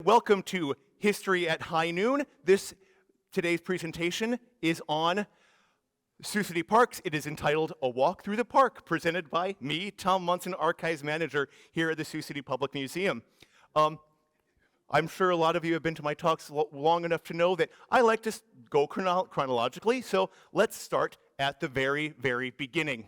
welcome to History at High Noon. Today's presentation is on Sioux City Parks. It is entitled A Walk Through the Park, presented by me, Tom Munson, Archives Manager here at the Sioux City Public Museum. I'm sure a lot of you have been to my talks long enough to know that I like to go chronologically, so let's start at the very, very beginning.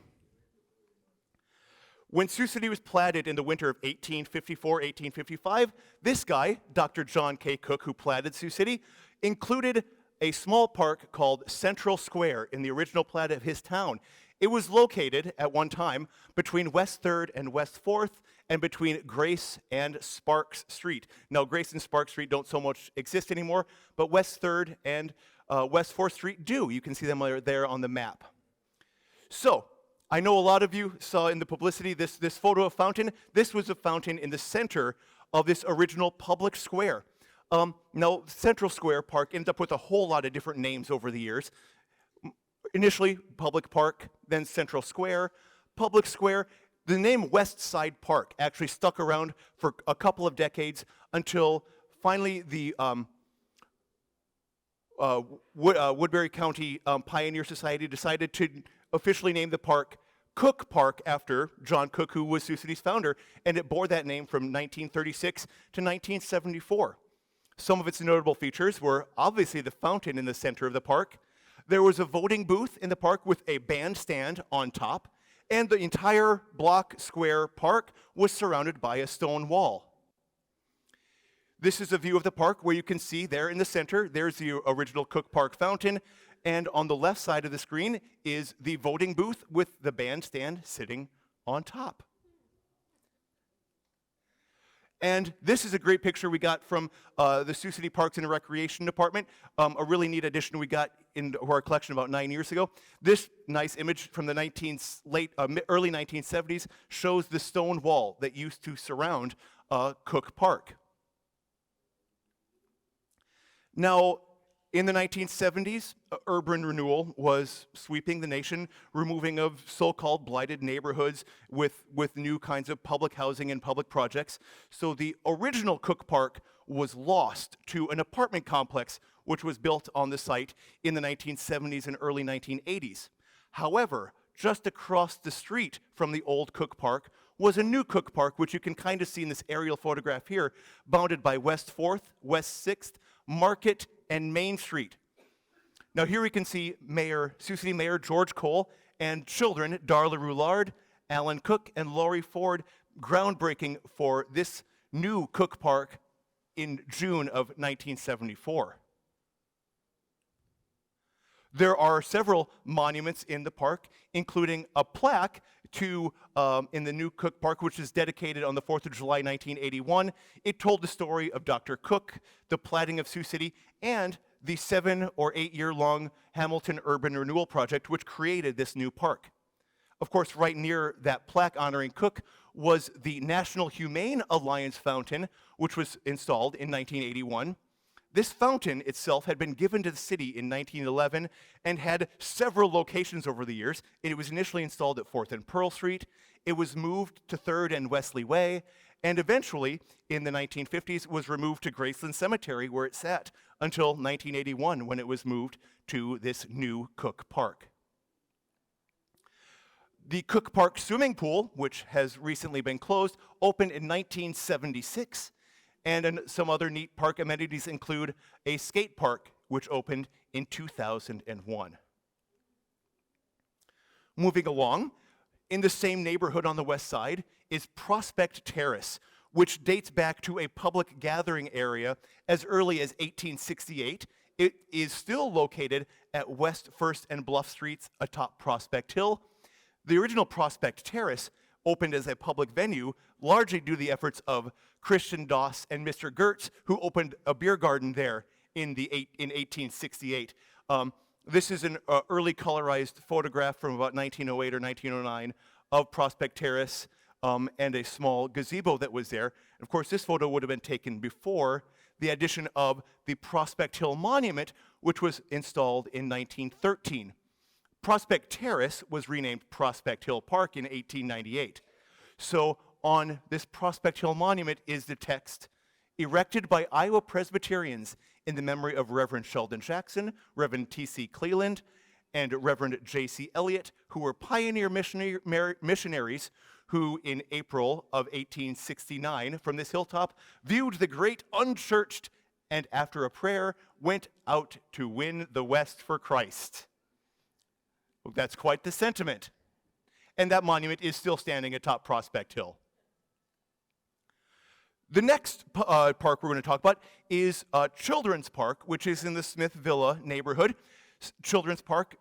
When Sioux City was platted in the winter of 1854-1855, this guy, Dr. John K. Cook, who platted Sioux City, included a small park called Central Square in the original plat of his town. It was located at one time between West 3rd and West 4th and between Grace and Sparks Street. Now, Grace and Sparks Street don't so much exist anymore, but West 3rd and West 4th Street do. You can see them there on the map. So, I know a lot of you saw in the publicity this photo of fountain. This was a fountain in the center of this original public square. Now, Central Square Park ended up with a whole lot of different names over the years. Initially, Public Park, then Central Square, Public Square. The name West Side Park actually stuck around for a couple of decades until finally the Woodbury County Pioneer Society decided to officially name the park Cook Park after John Cook, who was Sioux City's founder, and it bore that name from 1936 to 1974. Some of its notable features were obviously the fountain in the center of the park. There was a voting booth in the park with a bandstand on top, and the entire block square park was surrounded by a stone wall. This is a view of the park where you can see there in the center, there's the original Cook Park fountain, and on the left side of the screen is the voting booth with the bandstand sitting on top. And this is a great picture we got from the Sioux City Parks and Recreation Department, a really neat addition we got into our collection about 9 years ago. This nice image from the early 1970s shows the stone wall that used to surround Cook Park. Now, in the 1970s, urban renewal was sweeping the nation, removing of so-called blighted neighborhoods with new kinds of public housing and public projects. So the original Cook Park was lost to an apartment complex which was built on the site in the 1970s and early 1980s. However, just across the street from the old Cook Park was a new Cook Park, which you can kind of see in this aerial photograph here, bounded by West 4th, West 6th, Market, and Main Street. Now here we can see Sioux City Mayor George Cole and children Darla Roulard, Alan Cook, and Laurie Ford groundbreaking for this new Cook Park in June of 1974. There are several monuments in the park, including a plaque in the new Cook Park, which is dedicated on the 4th of July, 1981. It told the story of Dr. Cook, the platting of Sioux City, and the 7 or 8 year long Hamilton Urban Renewal Project, which created this new park. Of course, right near that plaque honoring Cook was the National Humane Alliance fountain, which was installed in 1981. This fountain itself had been given to the city in 1911 and had several locations over the years. It was initially installed at 4th and Pearl Street. It was moved to 3rd and Wesley Way, and eventually, in the 1950s, was removed to Graceland Cemetery, where it sat until 1981, when it was moved to this new Cook Park. The Cook Park swimming pool, which has recently been closed, opened in 1976. And some other neat park amenities include a skate park, which opened in 2001. Moving along, in the same neighborhood on the west side is Prospect Terrace, which dates back to a public gathering area as early as 1868. It is still located at West 1st and Bluff Streets atop Prospect Hill. The original Prospect Terrace opened as a public venue, largely due to the efforts of Christian Doss and Mr. Gertz, who opened a beer garden there in 1868. This is an early colorized photograph from about 1908 or 1909 of Prospect Terrace and a small gazebo that was there. And of course, this photo would have been taken before the addition of the Prospect Hill Monument, which was installed in 1913. Prospect Terrace was renamed Prospect Hill Park in 1898. So on this Prospect Hill monument is the text erected by Iowa Presbyterians in the memory of Reverend Sheldon Jackson, Reverend T.C. Cleland, and Reverend J.C. Elliott, who were pioneer missionaries who, in April of 1869, from this hilltop, viewed the great unchurched and, after a prayer, went out to win the West for Christ. Well, that's quite the sentiment. And that monument is still standing atop Prospect Hill. The next park we're going to talk about is Children's Park, which is in the Smith Villa neighborhood. Children's Park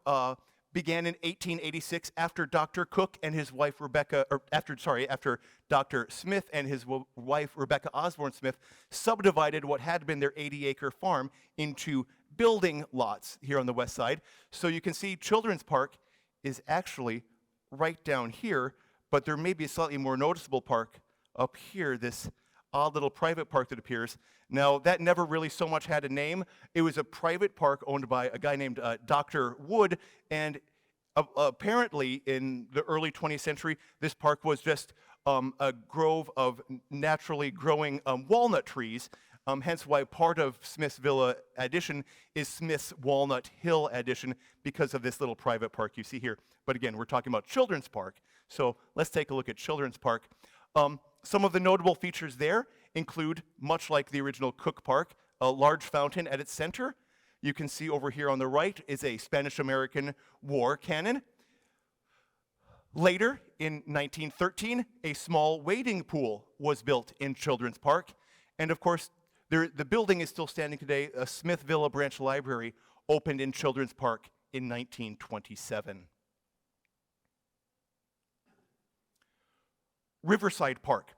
began in 1886 after Dr. Cook and his wife Rebecca, after Dr. Smith and his wife Rebecca Osborne Smith subdivided what had been their 80-acre farm into building lots here on the west side. So you can see Children's Park is actually right down here, but there may be a slightly more noticeable park up here, this odd little private park that appears. Now, that never really so much had a name. It was a private park owned by a guy named Dr. Wood, and apparently in the early 20th century, this park was just a grove of naturally growing walnut trees, hence why part of Smith's Villa addition is Smith's Walnut Hill addition, because of this little private park you see here. But again, we're talking about Children's Park, so let's take a look at Children's Park. Some of the notable features there include, much like the original Cook Park, a large fountain at its center. You can see over here on the right is a Spanish-American War cannon. Later, in 1913, a small wading pool was built in Children's Park. And of course, the building is still standing today. A Smith Villa Branch Library opened in Children's Park in 1927. Riverside Park.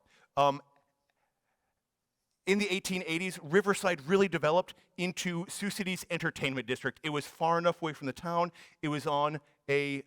In the 1880s, Riverside really developed into Sioux City's entertainment district. It was far enough away from the town. It was on the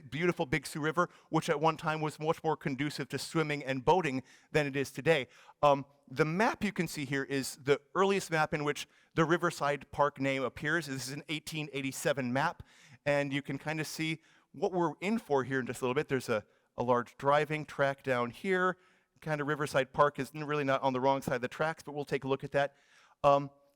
beautiful Big Sioux River, which at one time was much more conducive to swimming and boating than it is today. The map you can see here is the earliest map in which the Riverside Park name appears. This is an 1887 map, and you can kind of see what we're in for here in just a little bit. There's a large driving track down here. Kind of Riverside Park is really not on the wrong side of the tracks, but we'll take a look at that.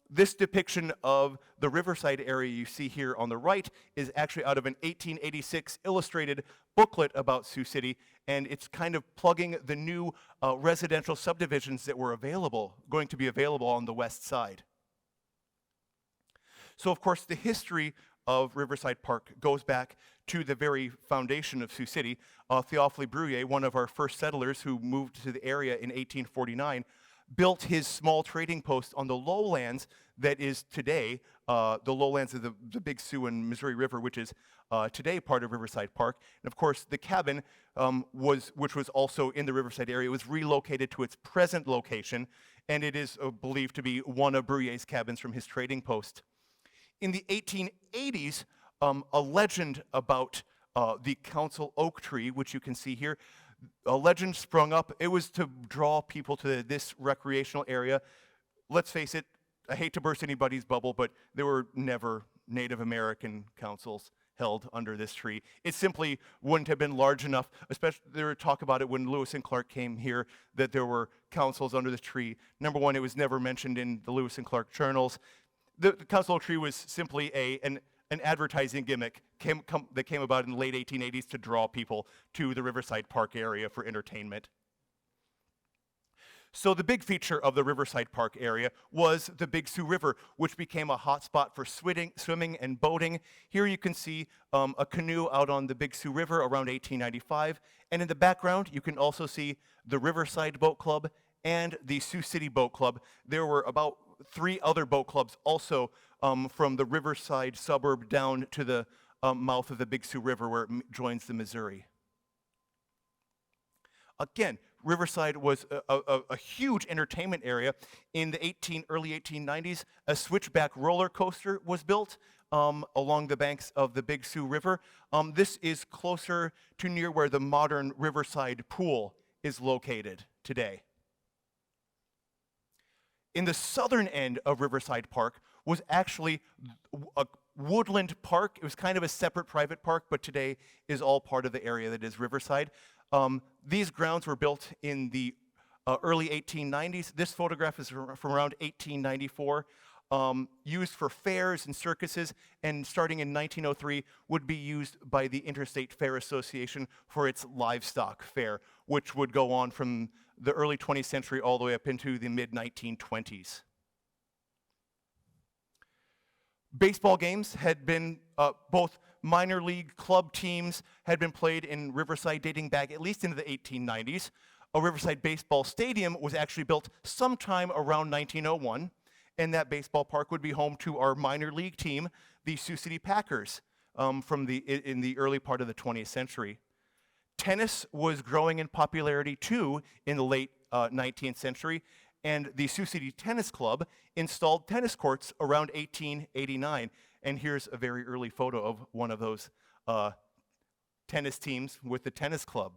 This depiction of the Riverside area you see here on the right is actually out of an 1886 illustrated booklet about Sioux City, and it's kind of plugging the new residential subdivisions that were going to be available on the west side. So of course the history of Riverside Park goes back to the very foundation of Sioux City. Théophile Bruyère, one of our first settlers who moved to the area in 1849, built his small trading post on the lowlands that is today, the lowlands of the Big Sioux and Missouri River, which is today part of Riverside Park. And of course, the cabin, which was also in the Riverside area, was relocated to its present location, and it is believed to be one of Bruyère's cabins from his trading post. In the 1880s, a legend about the council oak tree, which you can see here, a legend sprung up. It was to draw people to this recreational area. Let's face it, I hate to burst anybody's bubble, but there were never Native American councils held under this tree. It simply wouldn't have been large enough, especially there were talk about it when Lewis and Clark came here, that there were councils under this tree. Number one, it was never mentioned in the Lewis and Clark journals. The council oak tree was simply an advertising gimmick that came about in the late 1880s to draw people to the Riverside Park area for entertainment. So the big feature of the Riverside Park area was the Big Sioux River, which became a hot spot for swimming and boating. Here you can see a canoe out on the Big Sioux River around 1895. And in the background, you can also see the Riverside Boat Club and the Sioux City Boat Club. There were about 3 other boat clubs also from the Riverside suburb down to the mouth of the Big Sioux River where it joins the Missouri. Again, Riverside was a huge entertainment area. In the early 1890s, a switchback roller coaster was built along the banks of the Big Sioux River. This is closer to near where the modern Riverside Pool is located today. In the southern end of Riverside Park was actually a woodland park. It was kind of a separate private park, but today is all part of the area that is Riverside. These grounds were built in the early 1890s. This photograph is from around 1894. Used for fairs and circuses, and starting in 1903 would be used by the Interstate Fair Association for its livestock fair, which would go on from the early 20th century all the way up into the mid-1920s. Baseball games had been, both minor league club teams had been played in Riverside dating back at least into the 1890s. A Riverside baseball stadium was actually built sometime around 1901, and that baseball park would be home to our minor league team, the Sioux City Packers, in the early part of the 20th century. Tennis was growing in popularity too in the late 19th century, and the Sioux City Tennis Club installed tennis courts around 1889. And here's a very early photo of one of those tennis teams with the tennis club.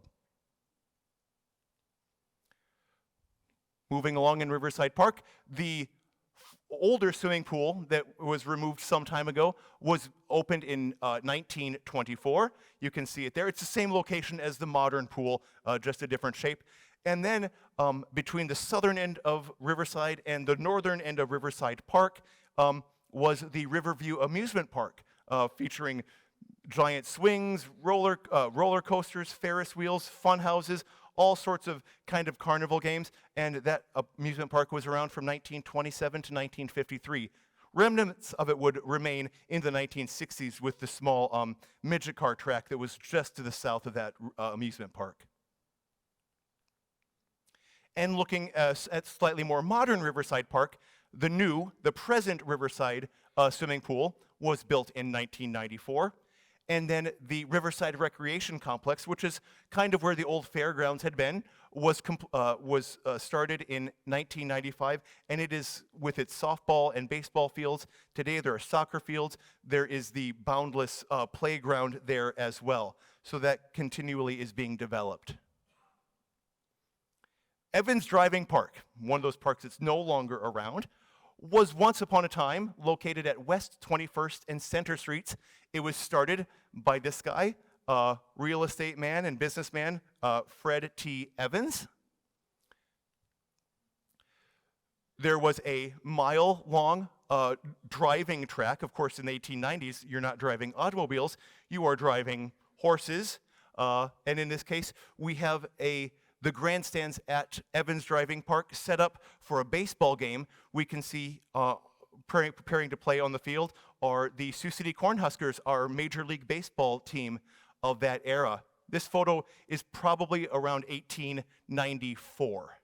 Moving along in Riverside Park, the older swimming pool that was removed some time ago was opened in 1924. You can see it there. It's the same location as the modern pool, just a different shape. And then between the southern end of Riverside and the northern end of Riverside Park was the Riverview Amusement Park, featuring giant swings, roller coasters, Ferris wheels, fun houses, all sorts of kind of carnival games. And that amusement park was around from 1927 to 1953. Remnants of it would remain in the 1960s with the small midget car track that was just to the south of that amusement park. And looking at slightly more modern Riverside Park, the present Riverside swimming pool was built in 1994. And then the Riverside Recreation Complex, which is kind of where the old fairgrounds had been, was started in 1995, and it is with its softball and baseball fields. Today there are soccer fields. There is the boundless playground there as well. So that continually is being developed. Evans Driving Park, one of those parks that's no longer around, was once upon a time located at West 21st and Center Streets. It was started by this guy, real estate man and businessman, Fred T. Evans. There was a mile-long driving track. Of course, in the 1890s, you're not driving automobiles, you are driving horses. And in this case, we have the grandstands at Evans Driving Park set up for a baseball game. We can see preparing to play on the field are the Sioux City Cornhuskers, our Major League Baseball team of that era. This photo is probably around 1894.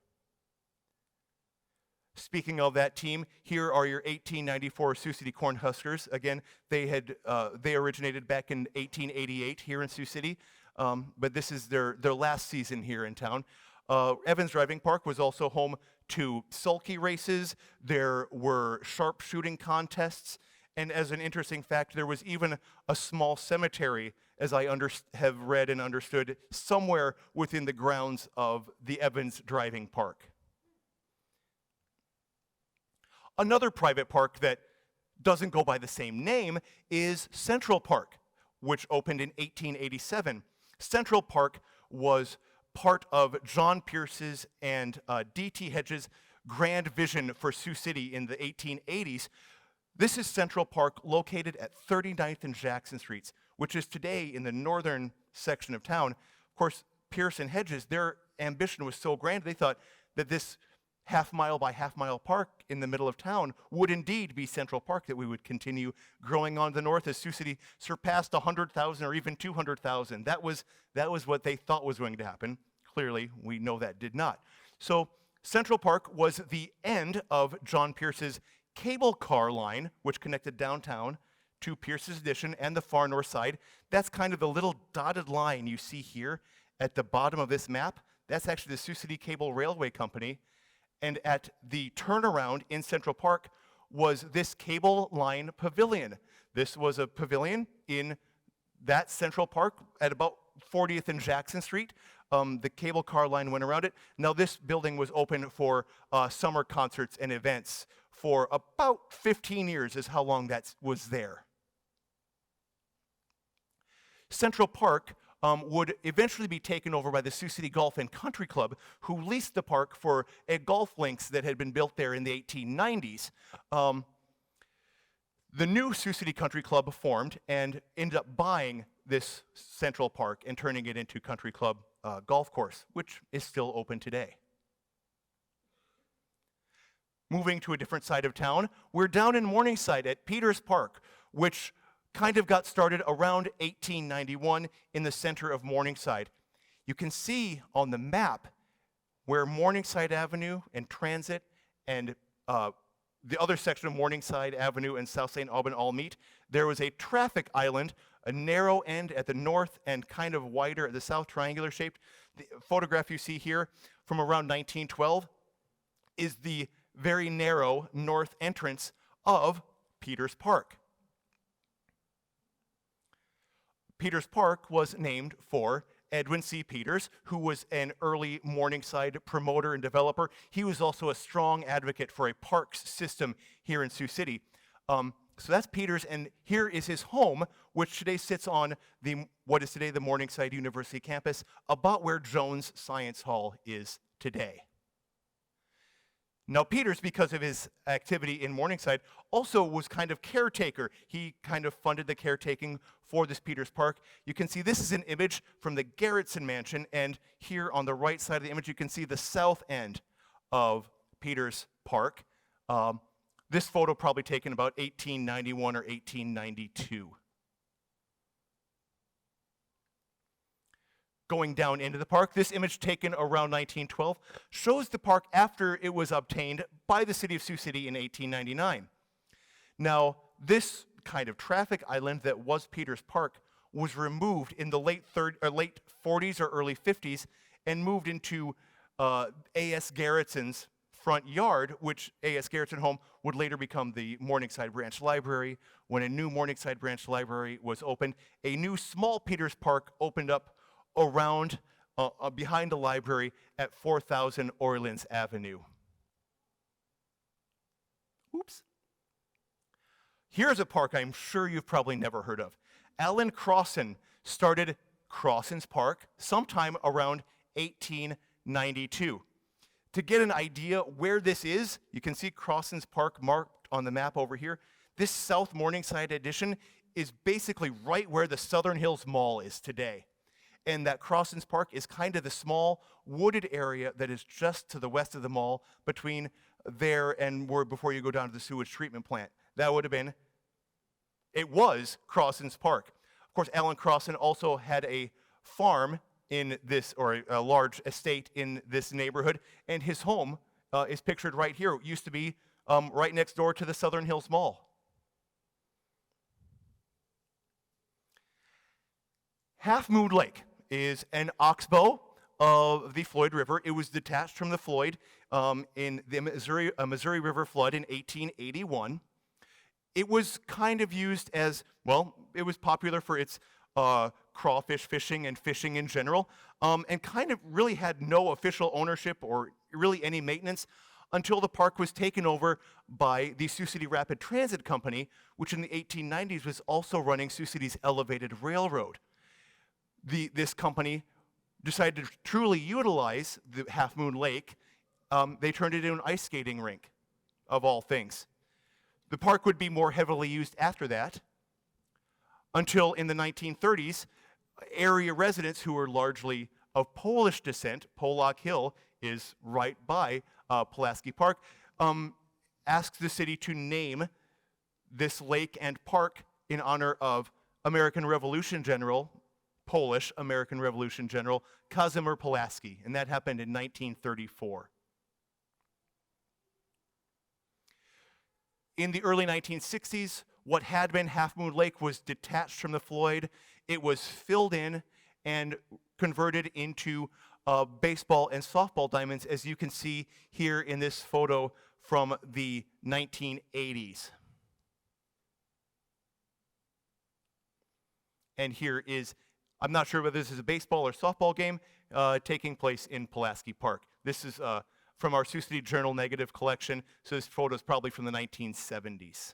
Speaking of that team, here are your 1894 Sioux City Cornhuskers. Again, they originated back in 1888 here in Sioux City. But this is their last season here in town. Evans Driving Park was also home to sulky races. There were sharpshooting contests. And as an interesting fact, there was even a small cemetery, as I have read and understood, somewhere within the grounds of the Evans Driving Park. Another private park that doesn't go by the same name is Central Park, which opened in 1887. Central Park was part of John Pierce's and D.T. Hedges' grand vision for Sioux City in the 1880s. This is Central Park, located at 39th and Jackson Streets, which is today in the northern section of town. Of course, Pierce and Hedges, their ambition was so grand, they thought that this half-mile by half-mile park in the middle of town would indeed be Central Park, that we would continue growing on the north as Sioux City surpassed 100,000 or even 200,000. That was what they thought was going to happen. Clearly, we know that did not. So Central Park was the end of John Pierce's cable car line, which connected downtown to Pierce's Addition and the far north side. That's kind of the little dotted line you see here at the bottom of this map. That's actually the Sioux City Cable Railway Company. And at the turnaround in Central Park was this cable line pavilion. This was a pavilion in that Central Park at about 40th and Jackson Street. The cable car line went around it. Now this building was open for summer concerts and events for about 15 years is how long that was there. Central Park would eventually be taken over by the Sioux City Golf and Country Club, who leased the park for a golf links that had been built there in the 1890s. The new Sioux City Country Club formed and ended up buying this central park and turning it into Country Club Golf Course, which is still open today. Moving to a different side of town, we're down in Morningside at Peters Park, which kind of got started around 1891 in the center of Morningside. You can see on the map where Morningside Avenue and Transit and the other section of Morningside Avenue and South St. Aubin all meet. There was a traffic island, a narrow end at the north and kind of wider at the south, triangular shaped. The photograph you see here from around 1912 is the very narrow north entrance of Peters Park. Peters Park was named for Edwin C. Peters, who was an early Morningside promoter and developer. He was also a strong advocate for a parks system here in Sioux City. So that's Peters, and here is his home, which today sits on what is today the Morningside University campus, about where Jones Science Hall is today. Now, Peters, because of his activity in Morningside, also was kind of caretaker. He kind of funded the caretaking for this Peters Park. You can see this is an image from the Garretson Mansion, and here on the right side of the image, you can see the south end of Peters Park. This photo probably taken about 1891 or 1892. Going down into the park, this image taken around 1912 shows the park after it was obtained by the city of Sioux City in 1899. Now, this kind of traffic island that was Peters Park was removed in the late 40s or early 50s and moved into A.S. Garretson's front yard, which A.S. Garretson home would later become the Morningside Branch Library. When a new Morningside Branch Library was opened, a new small Peters Park opened up around, behind the library at 4000 Orleans Avenue. Oops. Here's a park I'm sure you've probably never heard of. Alan Crossan started Crossan's Park sometime around 1892. To get an idea where this is, you can see Crossan's Park marked on the map over here. This South Morningside addition is basically right where the Southern Hills Mall is today. And that Crossan's Park is kind of the small wooded area that is just to the west of the mall between there and before you go down to the sewage treatment plant. That would have been, it was Crossan's Park. Of course, Alan Crossan also had a farm in this, or a large estate in this neighborhood, and his home is pictured right here. It used to be right next door to the Southern Hills Mall. Half Moon Lake is an oxbow of the Floyd River. It was detached from the Floyd in the Missouri River flood in 1881. It was kind of used as, well, it was popular for its crawfish fishing and fishing in general, and kind of really had no official ownership or really any maintenance until the park was taken over by the Sioux City Rapid Transit Company, which in the 1890s was also running Sioux City's elevated railroad. This company decided to truly utilize the Half Moon Lake. They turned it into an ice skating rink, of all things. The park would be more heavily used after that, until in the 1930s, area residents who were largely of Polish descent, Pollock Hill is right by Pulaski Park, asked the city to name this lake and park in honor of American Revolution General, Polish American Revolution General Kazimierz Pulaski, and that happened in 1934. In the early 1960s, what had been Half Moon Lake was detached from the Floyd. It was filled in and converted into baseball and softball diamonds, as you can see here in this photo from the 1980s. And here is, I'm not sure whether this is a baseball or softball game taking place in Pulaski Park. This is from our Sioux City Journal negative collection, so this photo is probably from the 1970s.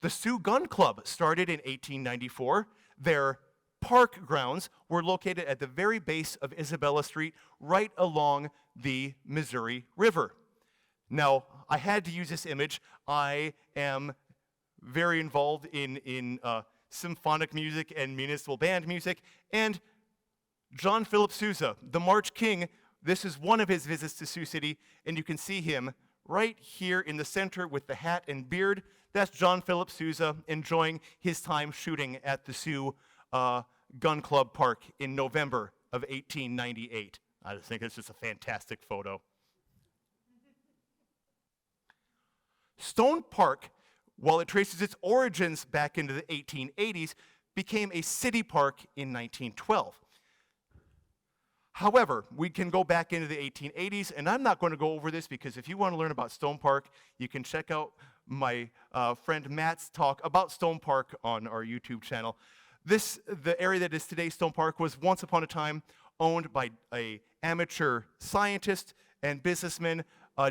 The Sioux Gun Club started in 1894. Their park grounds were located at the very base of Isabella Street, right along the Missouri River. Now, I had to use this image. I am very involved in symphonic music and municipal band music, and John Philip Sousa, the March King, this is one of his visits to Sioux City, and you can see him right here in the center with the hat and beard. That's John Philip Sousa enjoying his time shooting at the Sioux Gun Club Park in November of 1898. I just think it's just a fantastic photo. Stone Park, while it traces its origins back into the 1880s, became a city park in 1912. However, we can go back into the 1880s, and I'm not going to go over this because if you want to learn about Stone Park, you can check out my friend Matt's talk about Stone Park on our YouTube channel. The area that is today Stone Park was once upon a time owned by an amateur scientist and businessman,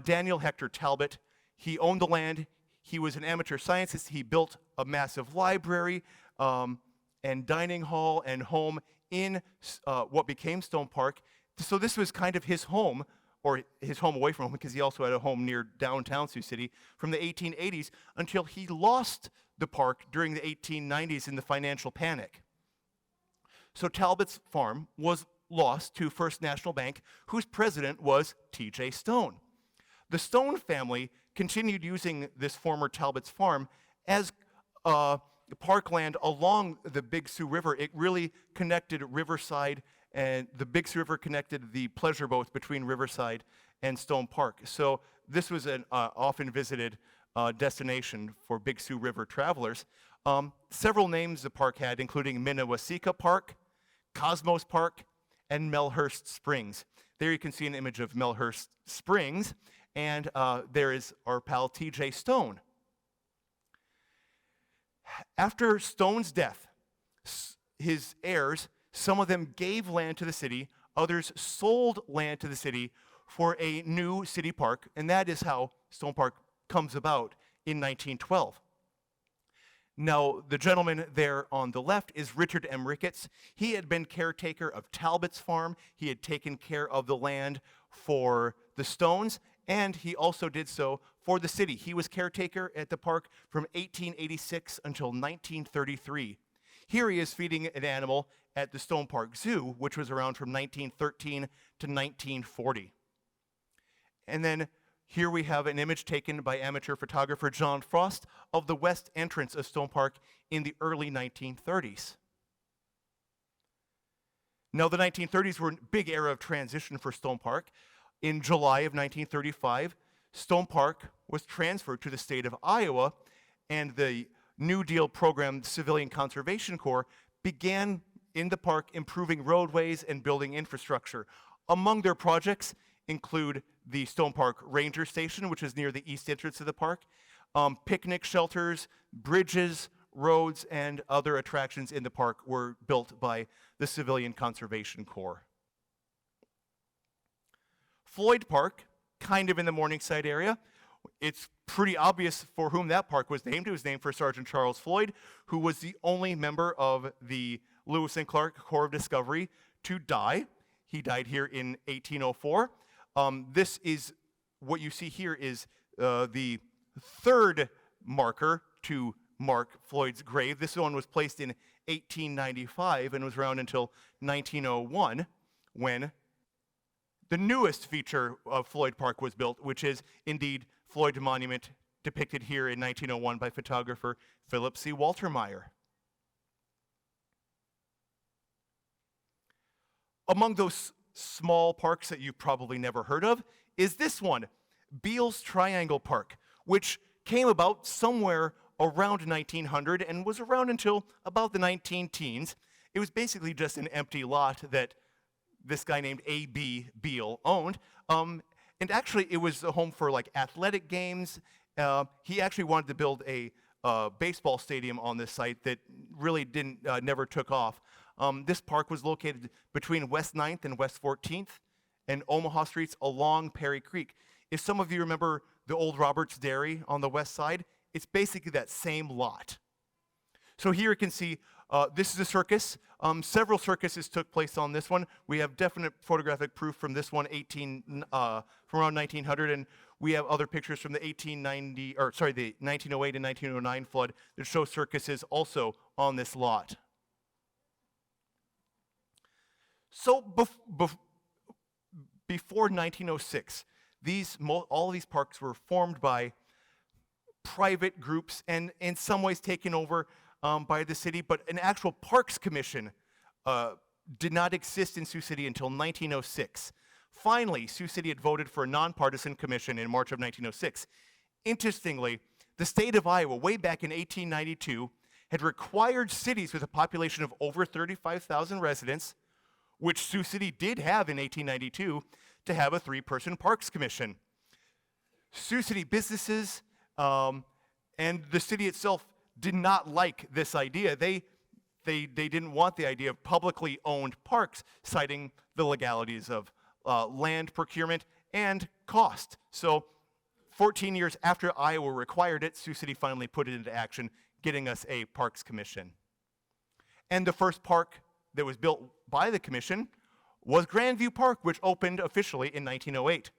Daniel Hector Talbot. He owned the land. He was an amateur scientist. He built a massive library and dining hall and home in what became Stone Park. So this was kind of his home, or his home away from home, because he also had a home near downtown Sioux City, from the 1880s until he lost the park during the 1890s in the financial panic. So Talbot's farm was lost to First National Bank, whose president was T.J. Stone. The Stone family continued using this former Talbot's farm as parkland along the Big Sioux River. It really connected Riverside, and the Big Sioux River connected the pleasure boats between Riverside and Stone Park. So this was an often visited destination for Big Sioux River travelers. Several names the park had, including Minnewasika Park, Cosmos Park, and Melhurst Springs. There you can see an image of Melhurst Springs, and there is our pal T.J. Stone. After Stone's death, his heirs, some of them gave land to the city, others sold land to the city for a new city park, and that is how Stone Park comes about in 1912. Now, the gentleman there on the left is Richard M. Ricketts. He had been caretaker of Talbot's farm. He had taken care of the land for the Stones, and he also did so for the city. He was caretaker at the park from 1886 until 1933. Here he is feeding an animal at the Stone Park Zoo, which was around from 1913 to 1940. And then here we have an image taken by amateur photographer John Frost of the west entrance of Stone Park in the early 1930s. Now, the 1930s were a big era of transition for Stone Park. In July of 1935, Stone Park was transferred to the state of Iowa, and the New Deal program, Civilian Conservation Corps, began in the park improving roadways and building infrastructure. Among their projects include the Stone Park Ranger Station, which is near the east entrance of the park, picnic shelters, bridges, roads, and other attractions in the park were built by the Civilian Conservation Corps. Floyd Park, kind of in the Morningside area. It's pretty obvious for whom that park was named. It was named for Sergeant Charles Floyd, who was the only member of the Lewis and Clark Corps of Discovery to die. He died here in 1804. This is, what you see here is the third marker to mark Floyd's grave. This one was placed in 1895 and was around until 1901 when the newest feature of Floyd Park was built, which is indeed Floyd Monument, depicted here in 1901 by photographer Philip C. Waltermeyer. Among those small parks that you've probably never heard of is this one, Beale's Triangle Park, which came about somewhere around 1900 and was around until about the 19-teens. It was basically just an empty lot that this guy named A.B. Beale owned. And actually, it was a home for like athletic games. He actually wanted to build a baseball stadium on this site that really never took off. This park was located between West 9th and West 14th and Omaha streets along Perry Creek. If some of you remember the old Roberts Dairy on the west side, It's basically that same lot. So here you can see this is a circus. Several circuses took place on this one. We have definite photographic proof from this one, from around 1900, and we have other pictures from the 1908 and 1909 flood that show circuses also on this lot. So before 1906, all of these parks were formed by private groups and in some ways taken over by the city, but an actual parks commission did not exist in Sioux City until 1906. Finally, Sioux City had voted for a nonpartisan commission in March of 1906. Interestingly, the state of Iowa, way back in 1892, had required cities with a population of over 35,000 residents, which Sioux City did have in 1892, to have a 3-person parks commission. Sioux City businesses and the city itself did not like this idea. They didn't want the idea of publicly owned parks, citing the legalities of land procurement and cost. So 14 years after Iowa required it, Sioux City finally put it into action, getting us a parks commission. And the first park that was built by the commission was Grandview Park, which opened officially in 1908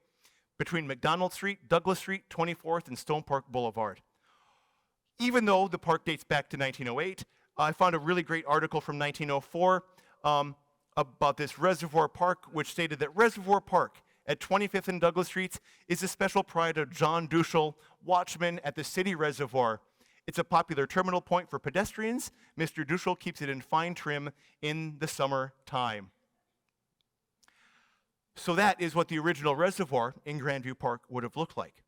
between McDonald Street, Douglas Street, 24th, and Stone Park Boulevard. Even though the park dates back to 1908, I found a really great article from 1904 about this Reservoir Park, which stated that Reservoir Park at 25th and Douglas Streets is a special pride of John Duschel, watchman at the city reservoir. It's a popular terminal point for pedestrians. Mr. Duschel keeps it in fine trim in the summer time. So that is what the original reservoir in Grandview Park would have looked like.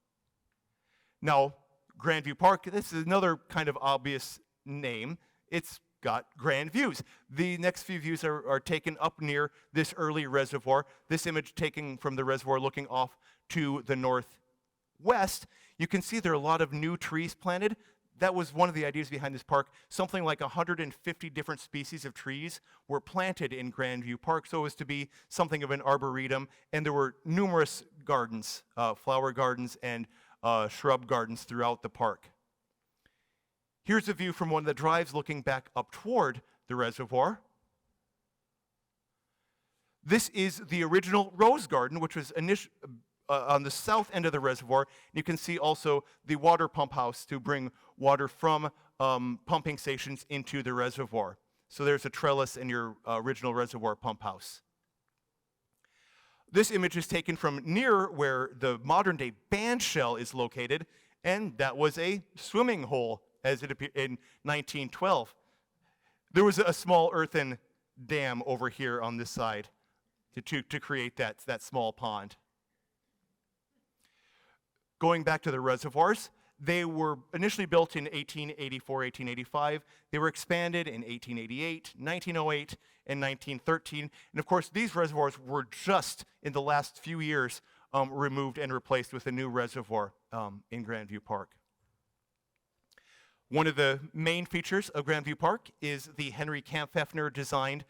Now, Grandview Park, this is another kind of obvious name. It's got grand views. The next few views are taken up near this early reservoir. This image taken from the reservoir looking off to the northwest. You can see there are a lot of new trees planted. That was one of the ideas behind this park. Something like 150 different species of trees were planted in Grandview Park, so as to be something of an arboretum, and there were numerous gardens, flower gardens and shrub gardens throughout the park. Here's a view from one of the drives looking back up toward the reservoir. This is the original rose garden, which was on the south end of the reservoir. You can see also the water pump house to bring water from pumping stations into the reservoir. So there's a trellis in your original reservoir pump house. This image is taken from near where the modern-day band shell is located, and that was a swimming hole as it appeared in 1912. There was a small earthen dam over here on this side to create that small pond. Going back to the reservoirs, they were initially built in 1884, 1885. They were expanded in 1888, 1908, and 1913. And of course, these reservoirs were just in the last few years removed and replaced with a new reservoir in Grandview Park. One of the main features of Grandview Park is the Henry Kampfhefner designed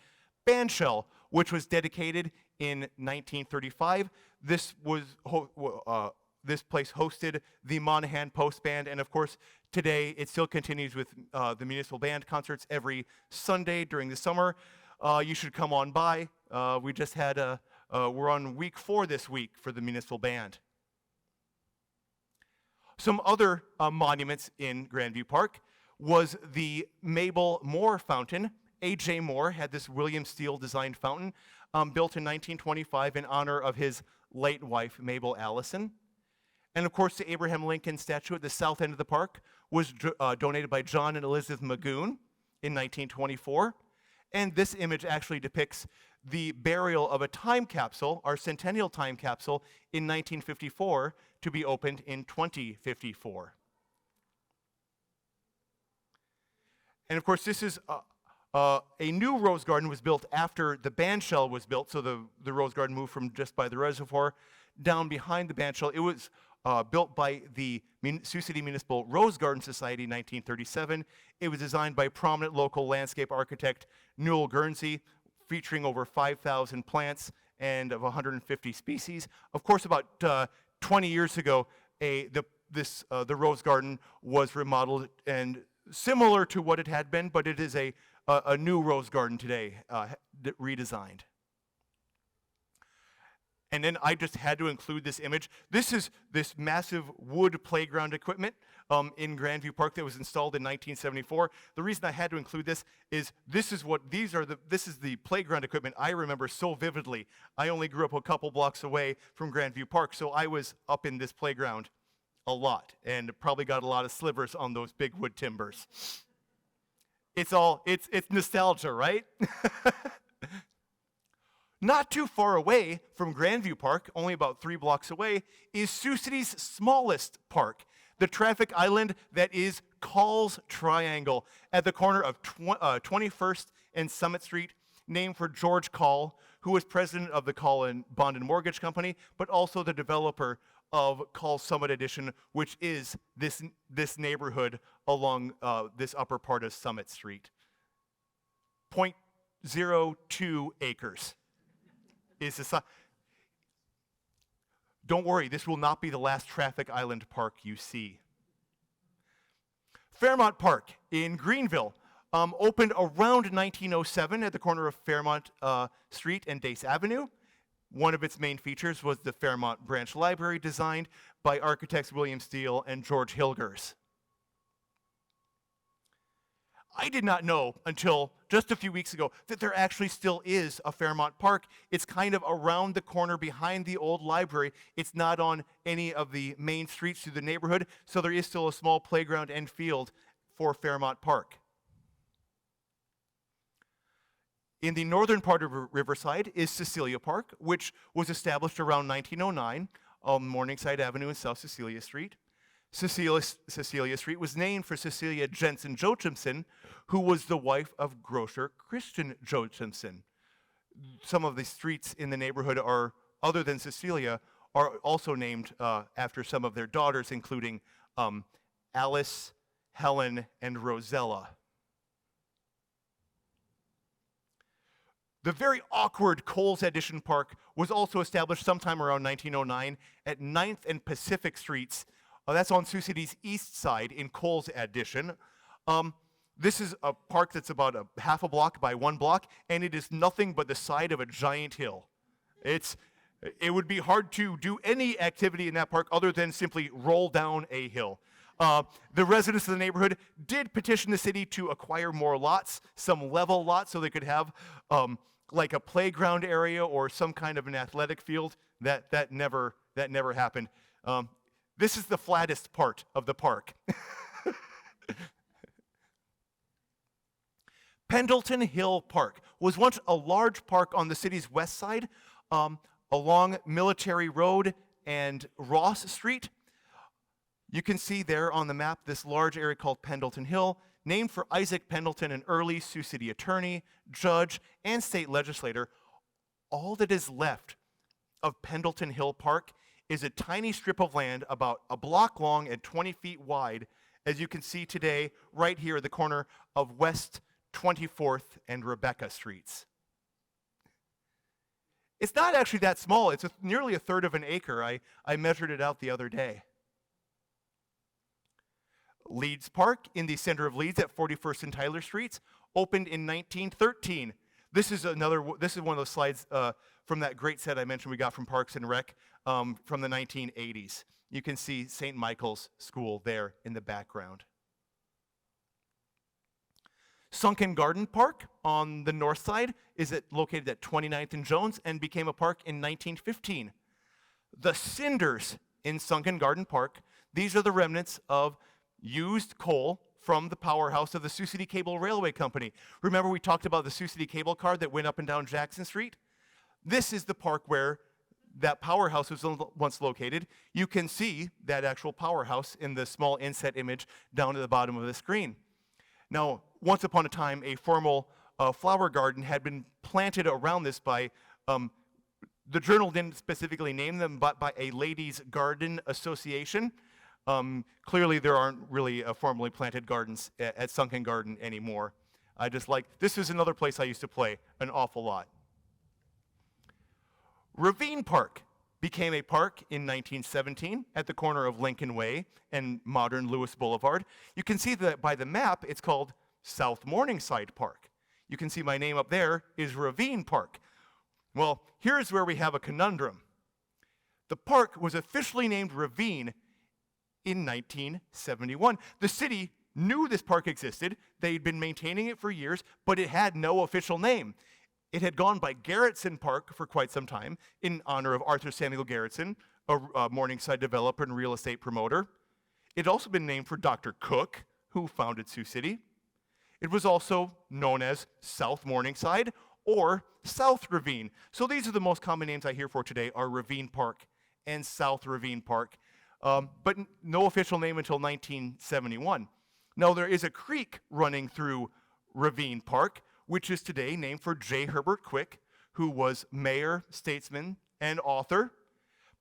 band shell, which was dedicated in 1935. This place hosted the Monahan Post Band, and of course, today it still continues with the municipal band concerts every Sunday during the summer. You should come on by. We just had we're on week 4 this week for the municipal band. Some other monuments in Grandview Park was the Mabel Moore Fountain. A.J. Moore had this William Steele designed fountain built in 1925 in honor of his late wife, Mabel Allison. And of course, the Abraham Lincoln statue at the south end of the park was donated by John and Elizabeth Magoon in 1924. And this image actually depicts the burial of a time capsule, our centennial time capsule, in 1954 to be opened in 2054. And of course, this is a new rose garden was built after the band shell was built, so the rose garden moved from just by the reservoir down behind the band shell. It was built by the Sioux City Municipal Rose Garden Society in 1937. It was designed by prominent local landscape architect Newell Guernsey, featuring over 5,000 plants and of 150 species. Of course, about 20 years ago, the the Rose Garden was remodeled and similar to what it had been, but it is a new Rose Garden today, redesigned. And then I just had to include this image. This is this massive wood playground equipment in Grandview Park that was installed in 1974. The reason I had to include this is this is the playground equipment I remember so vividly. I only grew up a couple blocks away from Grandview Park, so I was up in this playground a lot and probably got a lot of slivers on those big wood timbers. It's nostalgia, right? Not too far away from Grandview Park, only about 3 blocks away, is Sioux City's smallest park, the traffic island that is Call's Triangle at the corner of 21st and Summit Street, named for George Call, who was president of the Call Bond and Mortgage Company, but also the developer of Call Summit Edition, which is this neighborhood along this upper part of Summit Street. 0.02 acres. Don't worry, this will not be the last traffic island park you see. Fairmont Park in Greenville opened around 1907 at the corner of Fairmont Street and Dace Avenue. One of its main features was the Fairmont Branch Library, designed by architects William Steele and George Hilgers. I did not know until just a few weeks ago that there actually still is a Fairmont Park. It's kind of around the corner behind the old library. It's not on any of the main streets through the neighborhood, so there is still a small playground and field for Fairmont Park. In the northern part of Riverside is Cecilia Park, which was established around 1909 on Morningside Avenue and South Cecilia Street. Cecilia Street was named for Cecilia Jensen Joachimson, who was the wife of grocer Christian Joachimson. Some of the streets in the neighborhood are, other than Cecilia, are also named after some of their daughters, including Alice, Helen, and Rosella. The very awkward Coles Addition Park was also established sometime around 1909 at 9th and Pacific Streets. That's on Sioux City's east side in Coles Addition. This is a park that's about a half a block by 1 block, and it is nothing but the side of a giant hill. It would be hard to do any activity in that park other than simply roll down a hill. The residents of the neighborhood did petition the city to acquire more lots, some level lots, so they could have like a playground area or some kind of an athletic field. That never happened. This is the flattest part of the park. Pendleton Hill Park was once a large park on the city's west side, along Military Road and Ross Street. You can see there on the map this large area called Pendleton Hill, named for Isaac Pendleton, an early Sioux City attorney, judge, and state legislator. All that is left of Pendleton Hill Park is a tiny strip of land about a block long and 20 feet wide, as you can see today right here at the corner of West 24th and Rebecca Streets. It's not actually that small. It's nearly a third of an acre. I measured it out the other day. Leeds Park in the center of Leeds at 41st and Tyler Streets opened in 1913. This is one of those slides from that great set I mentioned we got from Parks and Rec from the 1980s. You can see St. Michael's School there in the background. Sunken Garden Park on the north side is located at 29th and Jones and became a park in 1915. The cinders in Sunken Garden Park, these are the remnants of used coal from the powerhouse of the Sioux City Cable Railway Company. Remember we talked about the Sioux City cable car that went up and down Jackson Street? This is the park where that powerhouse was once located. You can see that actual powerhouse in the small inset image down at the bottom of the screen. Now, once upon a time, a formal flower garden had been planted around this by, the journal didn't specifically name them, but by a ladies' garden association. Clearly, there aren't really formally planted gardens at Sunken Garden anymore. This is another place I used to play an awful lot. Ravine Park became a park in 1917 at the corner of Lincoln Way and modern Lewis Boulevard. You can see that by the map, it's called South Morningside Park. You can see my name up there is Ravine Park. Well, here's where we have a conundrum. The park was officially named Ravine in 1971. The city knew this park existed. They'd been maintaining it for years, but it had no official name. It had gone by Garretson Park for quite some time in honor of Arthur Samuel Garretson, a Morningside developer and real estate promoter. It had also been named for Dr. Cook, who founded Sioux City. It was also known as South Morningside or South Ravine. So these are the most common names I hear for today are Ravine Park and South Ravine Park, but no official name until 1971. Now there is a creek running through Ravine Park, which is today named for J. Herbert Quick, who was mayor, statesman, and author.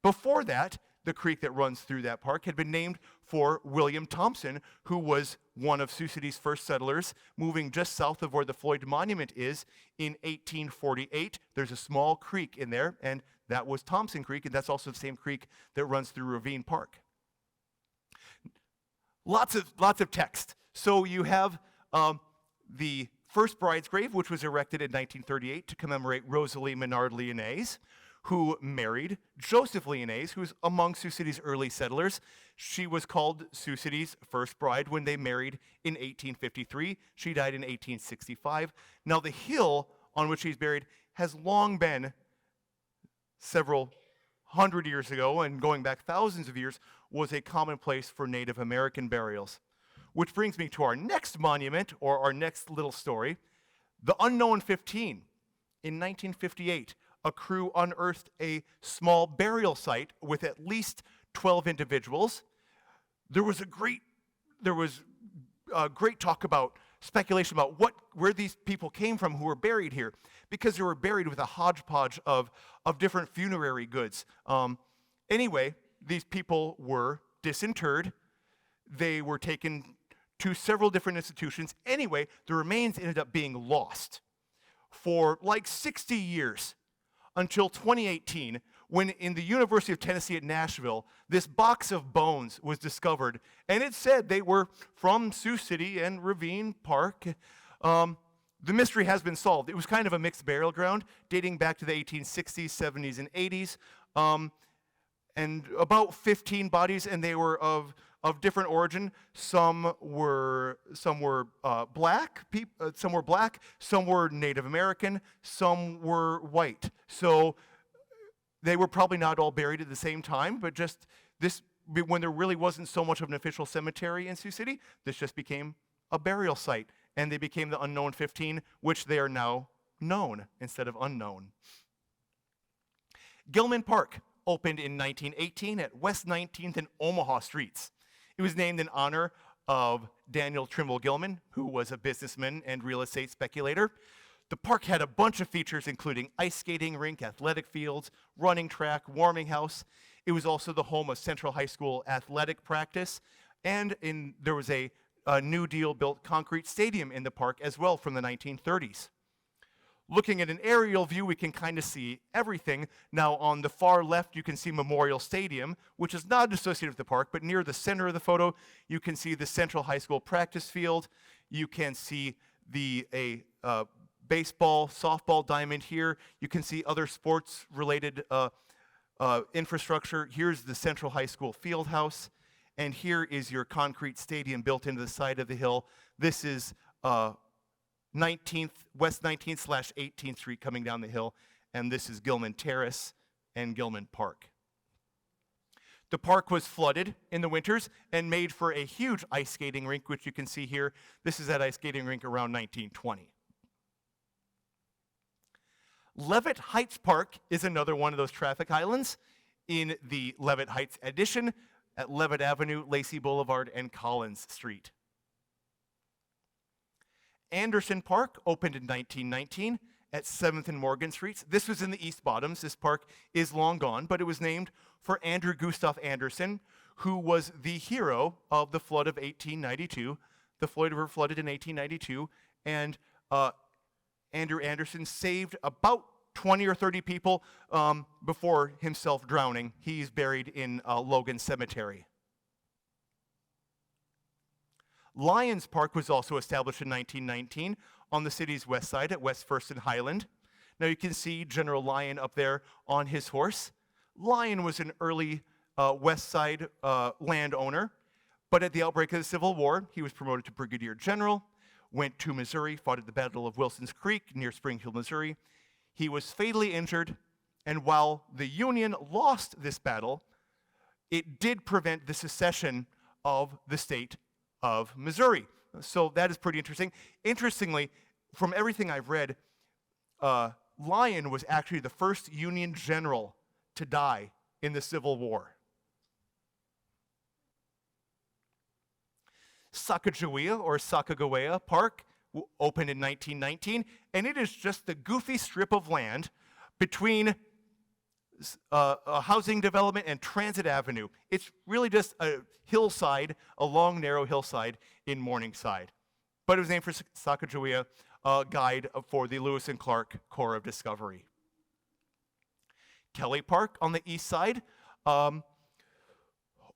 Before that, the creek that runs through that park had been named for William Thompson, who was one of Sioux City's first settlers, moving just south of where the Floyd Monument is in 1848. There's a small creek in there, and that was Thompson Creek, and that's also the same creek that runs through Ravine Park. Lots of text. So you have the first bride's grave, which was erected in 1938 to commemorate Rosalie Menard Lyonnaise, who married Joseph Lyonnaise, who's among Sioux City's early settlers. She was called Sioux City's first bride when they married in 1853. She died in 1865. Now the hill on which she's buried has long been, several hundred years ago and going back thousands of years, was a common place for Native American burials. Which brings me to our next monument, or our next little story, the Unknown 15. In 1958, a crew unearthed a small burial site with at least 12 individuals. There was great talk about speculation about where these people came from who were buried here, because they were buried with a hodgepodge of different funerary goods. Anyway, these people were disinterred. They were taken to several different institutions. Anyway, the remains ended up being lost for like 60 years until 2018, when in the University of Tennessee at Nashville, this box of bones was discovered, and it said they were from Sioux City and Ravine Park. The mystery has been solved. It was kind of a mixed burial ground, dating back to the 1860s, 70s, and 80s, and about 15 bodies, and they were of different origin. Some were black, some were Native American, some were white. So they were probably not all buried at the same time, but just this, when there really wasn't so much of an official cemetery in Sioux City, this just became a burial site, and they became the Unknown 15, which they are now known instead of unknown. Gilman Park opened in 1918 at West 19th and Omaha Streets. It was named in honor of Daniel Trimble Gilman, who was a businessman and real estate speculator. The park had a bunch of features, including ice skating rink, athletic fields, running track, warming house. It was also the home of Central High School athletic practice, and there was a New Deal built concrete stadium in the park as well from the 1930s. Looking at an aerial view, we can kind of see everything. Now, on the far left, you can see Memorial Stadium, which is not associated with the park, but near the center of the photo, you can see the Central High School practice field. You can see a baseball, softball diamond here. You can see other sports-related infrastructure. Here's the Central High School field house, and here is your concrete stadium built into the side of the hill. This is West 19th/18th Street coming down the hill, and this is Gilman Terrace and Gilman Park. The park was flooded in the winters and made for a huge ice skating rink, which you can see here. This is that ice skating rink around 1920. Levitt Heights Park is another one of those traffic islands in the Levitt Heights addition at Levitt Avenue, Lacey Boulevard, and Collins Street. Anderson Park opened in 1919 at 7th and Morgan Streets. This was in the East Bottoms. This park is long gone, but it was named for Andrew Gustav Anderson, who was the hero of the flood of 1892. The Floyd River flooded in 1892, and Andrew Anderson saved about 20 or 30 people before himself drowning. He's buried in Logan Cemetery. Lyons Park was also established in 1919 on the city's west side at West First and Highland. Now you can see General Lyon up there on his horse. Lyon was an early West Side landowner, but at the outbreak of the Civil War, he was promoted to brigadier general, went to Missouri, fought at the Battle of Wilson's Creek near Springfield, Missouri. He was fatally injured, and while the Union lost this battle, it did prevent the secession of the state of Missouri. So that is pretty interesting. Interestingly, from everything I've read, Lyon was actually the first Union general to die in the Civil War. Sacagawea or Sacagawea Park opened in 1919, and it is just the goofy strip of land between a housing development and Transit Avenue. It's really just a hillside, a long, narrow hillside in Morningside. But it was named for Sacagawea, a guide for the Lewis and Clark Corps of Discovery. Kelly Park on the east side opened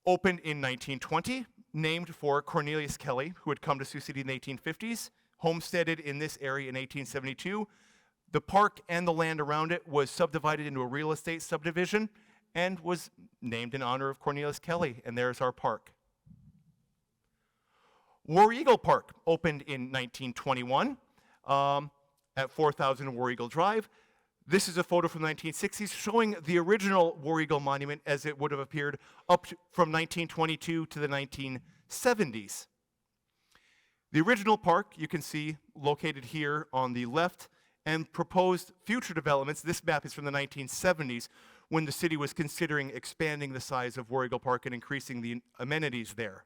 in 1920, named for Cornelius Kelly, who had come to Sioux City in the 1850s, homesteaded in this area in 1872. The park and the land around it was subdivided into a real estate subdivision and was named in honor of Cornelius Kelly, and there's our park. War Eagle Park opened in 1921 at 4000 War Eagle Drive. This is a photo from the 1960s showing the original War Eagle monument as it would have appeared from 1922 to the 1970s. The original park, you can see, located here on the left, and proposed future developments. This map is from the 1970s when the city was considering expanding the size of War Eagle Park and increasing the amenities there.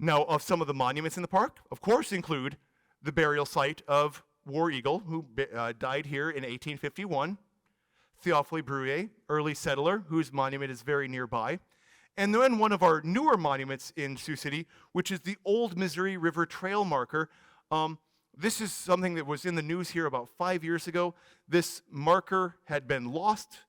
Now, of some of the monuments in the park, of course, include the burial site of War Eagle, who died here in 1851, Theophile Bruyere, early settler, whose monument is very nearby, and then one of our newer monuments in Sioux City, which is the Old Missouri River Trail marker. This is something that was in the news here about 5 years ago. This marker had been lost,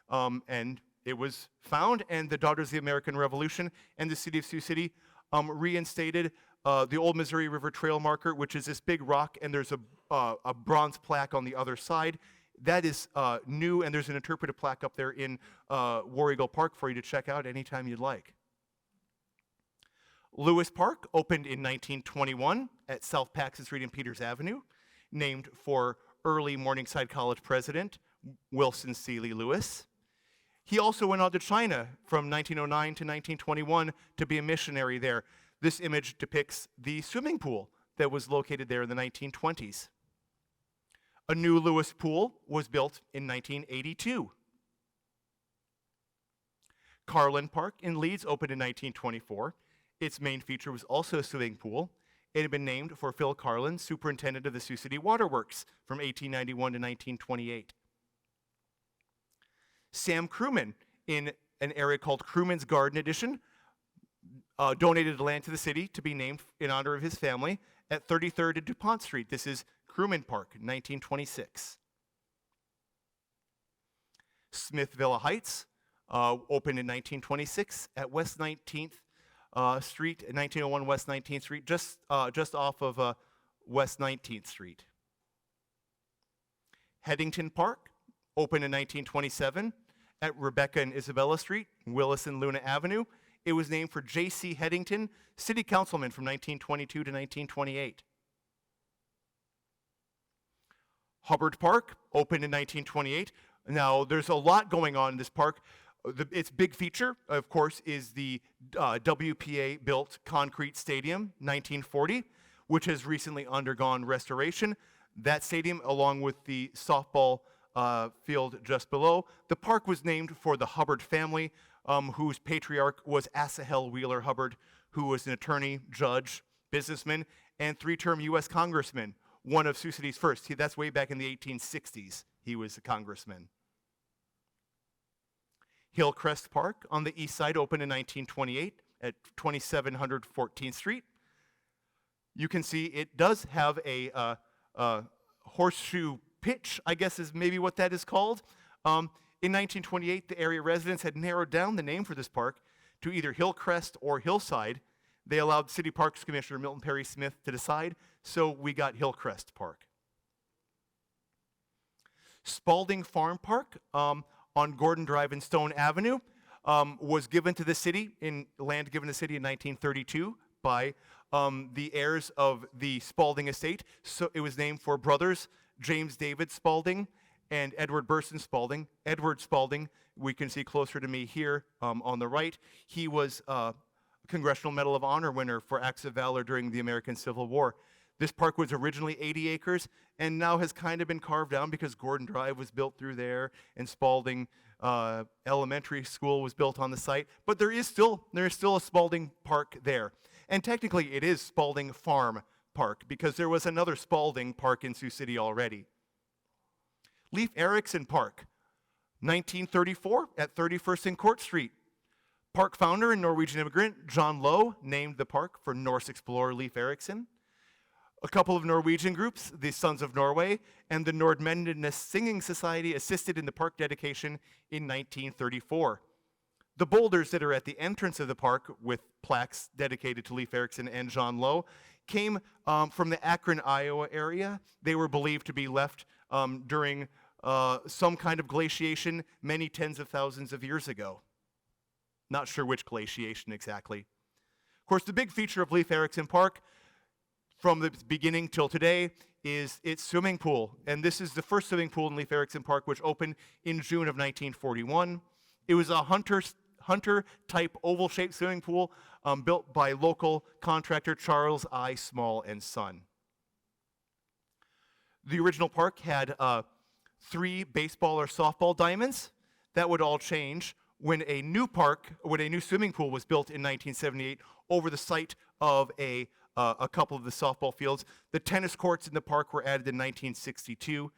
and it was found, and the Daughters of the American Revolution and the city of Sioux City reinstated the Old Missouri River Trail marker, which is this big rock, and there's a bronze plaque on the other side. That is new, and there's an interpretive plaque up there in War Eagle Park for you to check out anytime you'd like. Lewis Park opened in 1921 at South Paxton Street and Peters Avenue, named for early Morningside College president Wilson Seeley Lewis. He also went on to China from 1909 to 1921 to be a missionary there. This image depicts the swimming pool that was located there in the 1920s. A new Lewis pool was built in 1982. Carlin Park in Leeds opened in 1924. Its main feature was also a swimming pool. It had been named for Phil Carlin, superintendent of the Sioux City Waterworks from 1891 to 1928. Sam Crewman, in an area called Crewman's Garden Edition, donated land to the city to be named in honor of his family at 33rd and DuPont Street. This is Crewman Park, 1926. Smith Villa Heights opened in 1926 at West 19th Street, 1901 West 19th Street, just off of West 19th Street. Headington Park opened in 1927 at Rebecca and Isabella Street, Willis and Luna Avenue. It was named for J.C. Headington, city councilman from 1922 to 1928. Hubbard Park opened in 1928. Now, there's a lot going on in this park. Its big feature, of course, is the WPA-built concrete stadium, 1940, which has recently undergone restoration. That stadium, along with the softball field just below. The park was named for the Hubbard family, whose patriarch was Asahel Wheeler Hubbard, who was an attorney, judge, businessman, and three-term U.S. congressman, one of Sioux City's first. That's way back in the 1860s. He was a congressman. Hillcrest Park on the east side opened in 1928 at 2700 14th Street. You can see it does have a horseshoe pitch, I guess is maybe what that is called. In 1928, the area residents had narrowed down the name for this park to either Hillcrest or Hillside. They allowed City Parks Commissioner Milton Perry Smith to decide, so we got Hillcrest Park. Spalding Farm Park on Gordon Drive and Stone Avenue was given to the city, land given to the city in 1932 by the heirs of the Spalding estate. So it was named for brothers James David Spalding and Edward Burson Spalding. Edward Spalding, we can see closer to me here on the right. He was a Congressional Medal of Honor winner for acts of valor during the American Civil War. This park was originally 80 acres and now has kind of been carved down because Gordon Drive was built through there and Spalding Elementary School was built on the site. But there is still a Spalding Park there. And technically it is Spalding Farm Park because there was another Spalding Park in Sioux City already. Leif Erikson Park, 1934 at 31st and Court Street. Park founder and Norwegian immigrant John Lowe named the park for Norse explorer Leif Erikson. A couple of Norwegian groups, the Sons of Norway and the Nordmendenes Singing Society, assisted in the park dedication in 1934. The boulders that are at the entrance of the park with plaques dedicated to Leif Erikson and John Lowe came from the Akron, Iowa area. They were believed to be left during some kind of glaciation many tens of thousands of years ago. Not sure which glaciation exactly. Of course, the big feature of Leif Erikson Park from the beginning till today is its swimming pool. And this is the first swimming pool in Leif Erikson Park, which opened in June of 1941. It was a hunter-type oval-shaped swimming pool built by local contractor Charles I. Small and Son. The original park had 3 baseball or softball diamonds. That would all change when a new swimming pool was built in 1978 over the site of a couple of the softball fields. The tennis courts in the park were added in 1962.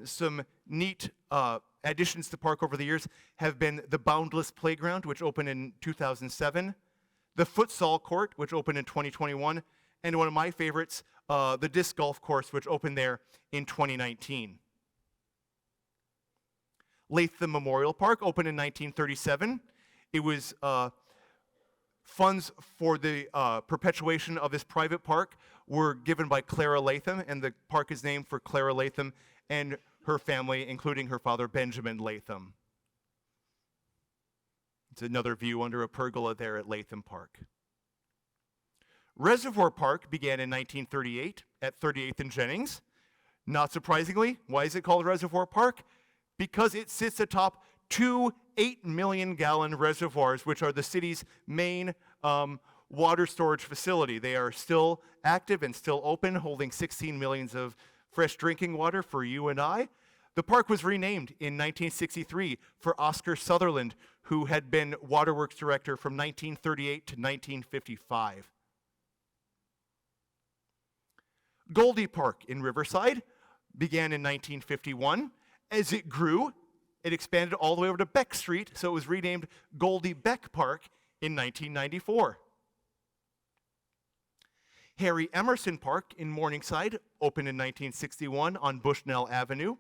Some neat additions to the park over the years have been the Boundless Playground, which opened in 2007, the Futsal Court, which opened in 2021, and one of my favorites, the Disc Golf Course, which opened there in 2019. Latham Memorial Park opened in 1937. It was funds for the perpetuation of this private park were given by Clara Latham, and the park is named for Clara Latham and her family, including her father, Benjamin Latham. It's another view under a pergola there at Latham Park. Reservoir Park began in 1938 at 38th and Jennings. Not surprisingly, why is it called Reservoir Park? Because it sits atop 2 8-million-gallon reservoirs, which are the city's main water storage facility. They are still active and still open, holding 16 millions of fresh drinking water for you and I. The park was renamed in 1963 for Oscar Sutherland, who had been waterworks director from 1938 to 1955. Goldie Park in Riverside began in 1951. As it grew, it expanded all the way over to Beck Street, so it was renamed Goldie Beck Park in 1994. Harry Emerson Park in Morningside opened in 1961 on Bushnell Avenue.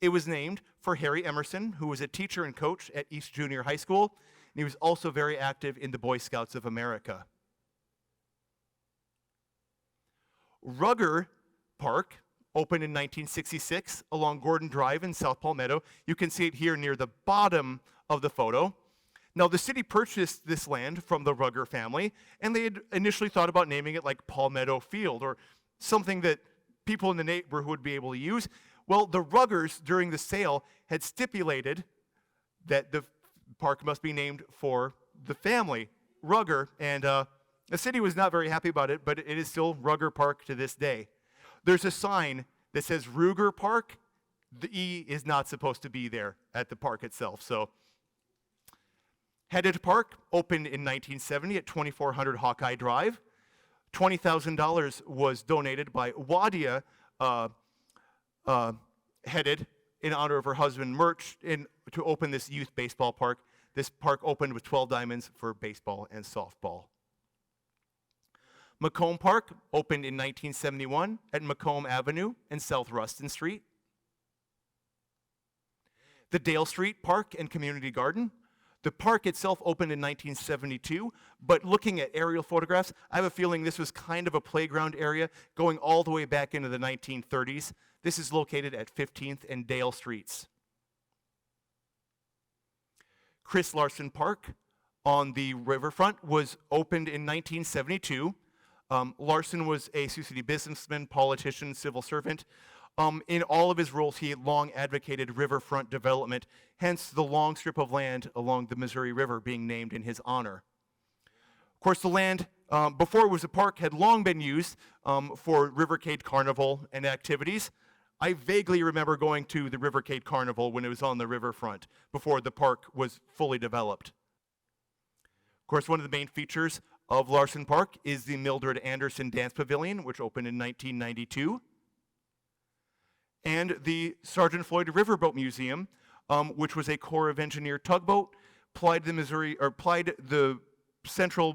It was named for Harry Emerson, who was a teacher and coach at East Junior High School, and he was also very active in the Boy Scouts of America. Rugger Park opened in 1966 along Gordon Drive in South Palmetto. You can see it here near the bottom of the photo. Now, the city purchased this land from the Rugger family, and they had initially thought about naming it like Palmetto Field or something that people in the neighborhood would be able to use. Well, the Ruggers, during the sale, had stipulated that the park must be named for the family, Rugger, and the city was not very happy about it, but it is still Rugger Park to this day. There's a sign that says Ruger Park. The E is not supposed to be there at the park itself. So, Headed Park opened in 1970 at 2400 Hawkeye Drive. $20,000 was donated by Wadia Headed in honor of her husband Murch to open this youth baseball park. This park opened with 12 diamonds for baseball and softball. Macomb Park opened in 1971 at Macomb Avenue and South Ruston Street. The Dale Street Park and Community Garden. The park itself opened in 1972, but looking at aerial photographs, I have a feeling this was kind of a playground area going all the way back into the 1930s. This is located at 15th and Dale Streets. Chris Larson Park on the riverfront was opened in 1972. Larson was a Sioux City businessman, politician, civil servant. In all of his roles, he had long advocated riverfront development, hence the long strip of land along the Missouri River being named in his honor. Of course, the land, before it was a park, had long been used for Rivercade Carnival and activities. I vaguely remember going to the Rivercade Carnival when it was on the riverfront, before the park was fully developed. Of course, one of the main features of Larson Park is the Mildred Anderson Dance Pavilion, which opened in 1992. And the Sergeant Floyd Riverboat Museum, which was a Corps of Engineer tugboat, plied the Central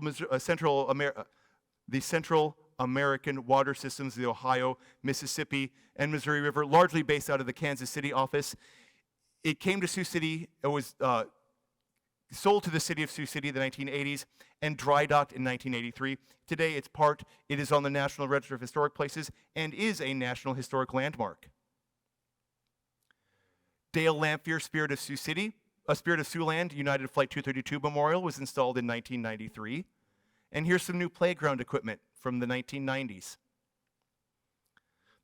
American water systems, the Ohio, Mississippi, and Missouri River, largely based out of the Kansas City office. It came to Sioux City. It was sold to the city of Sioux City in the 1980s and dry docked in 1983. Today, it is on the National Register of Historic Places and is a National Historic Landmark. Dale Lamphere Spirit of Sioux City, a Spirit of Siouxland United Flight 232 Memorial was installed in 1993. And here's some new playground equipment from the 1990s.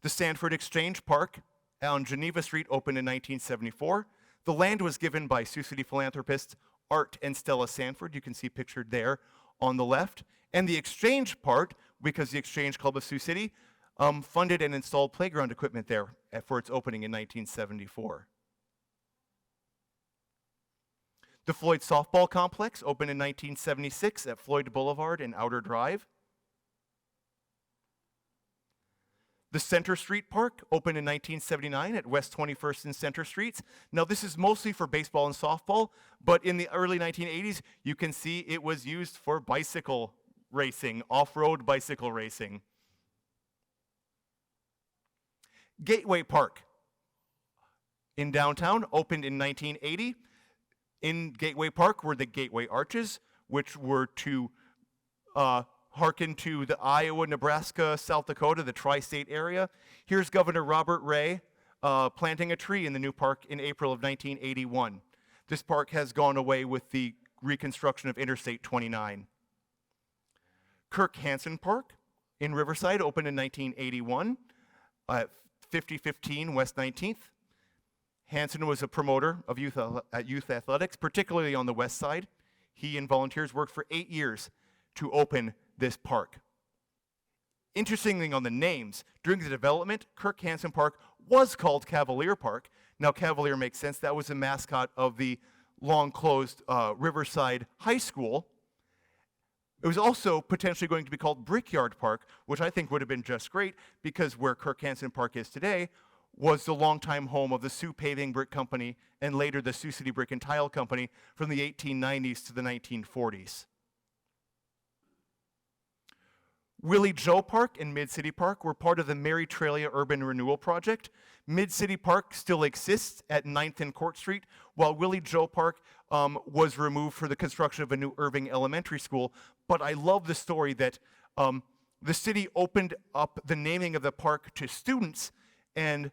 The Sanford Exchange Park on Geneva Street opened in 1974. The land was given by Sioux City philanthropists Art and Stella Sanford, you can see pictured there on the left. And the Exchange part, because the Exchange Club of Sioux City funded and installed playground equipment there for its opening in 1974. The Floyd Softball Complex opened in 1976 at Floyd Boulevard and Outer Drive. The Center Street Park opened in 1979 at West 21st and Center Streets. Now this is mostly for baseball and softball, but in the early 1980s, you can see it was used for bicycle racing, off-road bicycle racing. Gateway Park in downtown opened in 1980. In Gateway Park were the Gateway Arches, which were to hearken to the Iowa, Nebraska, South Dakota, the tri-state area. Here's Governor Robert Ray planting a tree in the new park in April of 1981. This park has gone away with the reconstruction of Interstate 29. Kirk Hansen Park in Riverside opened in 1981 at 5015 West 19th. Hansen was a promoter of youth athletics, particularly on the west side. He and volunteers worked for 8 years to open this park. Interestingly, on the names, during the development, Kirk Hansen Park was called Cavalier Park. Now, Cavalier makes sense. That was the mascot of the long-closed Riverside High School. It was also potentially going to be called Brickyard Park, which I think would have been just great, because where Kirk Hansen Park is today was the longtime home of the Sioux Paving Brick Company and later the Sioux City Brick and Tile Company from the 1890s to the 1940s. Willie Joe Park and Mid-City Park were part of the Mary Tralia Urban Renewal Project. Mid-City Park still exists at 9th and Court Street, while Willie Joe Park was removed for the construction of a new Irving Elementary School. But I love the story that the city opened up the naming of the park to students, and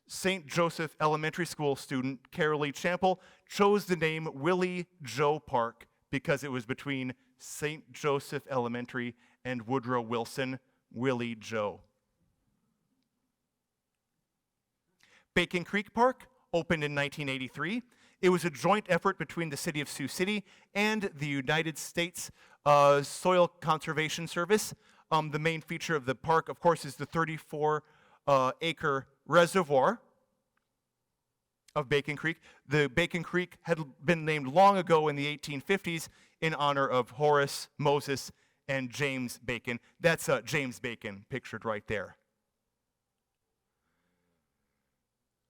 St. Joseph Elementary School student Carolee Chample chose the name Willie Joe Park because it was between St. Joseph Elementary and Woodrow Wilson, Willie Joe. Bacon Creek Park opened in 1983. It was a joint effort between the city of Sioux City and the United States Soil Conservation Service. The main feature of the park, of course, is the 34-acre reservoir of Bacon Creek. The Bacon Creek had been named long ago in the 1850s in honor of Horace Moses and James Bacon. That's James Bacon pictured right there.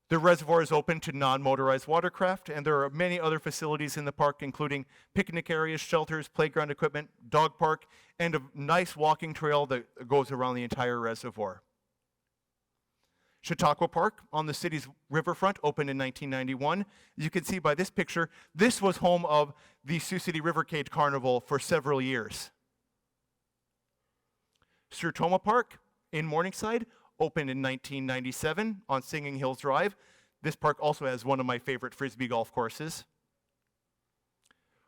The reservoir is open to non-motorized watercraft, and there are many other facilities in the park, including picnic areas, shelters, playground equipment, dog park, and a nice walking trail that goes around the entire reservoir. Chautauqua Park on the city's riverfront opened in 1991. As you can see by this picture, this was home of the Sioux City Rivercade Carnival for several years. Sertoma Park in Morningside opened in 1997 on Singing Hills Drive. This park also has one of my favorite Frisbee golf courses.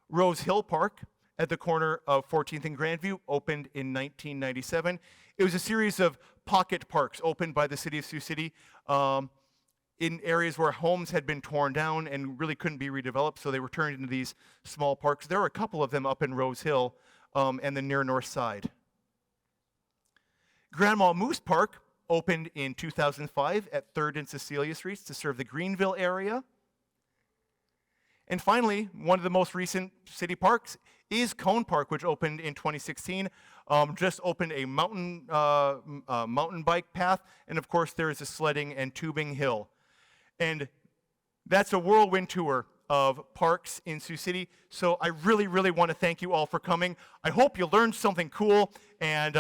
Rose Hill Park at the corner of 14th and Grandview opened in 1997. It was a series of pocket parks opened by the city of Sioux City in areas where homes had been torn down and really couldn't be redeveloped, so they were turned into these small parks. There are a couple of them up in Rose Hill and the near north side. Grandma Moose Park opened in 2005 at 3rd and Cecilia Streets to serve the Greenville area. And finally, one of the most recent city parks is Cone Park, which opened in 2016. Just opened a mountain bike path, and of course there is a sledding and tubing hill. And that's a whirlwind tour of parks in Sioux City. So I really, really want to thank you all for coming. I hope you learned something cool, and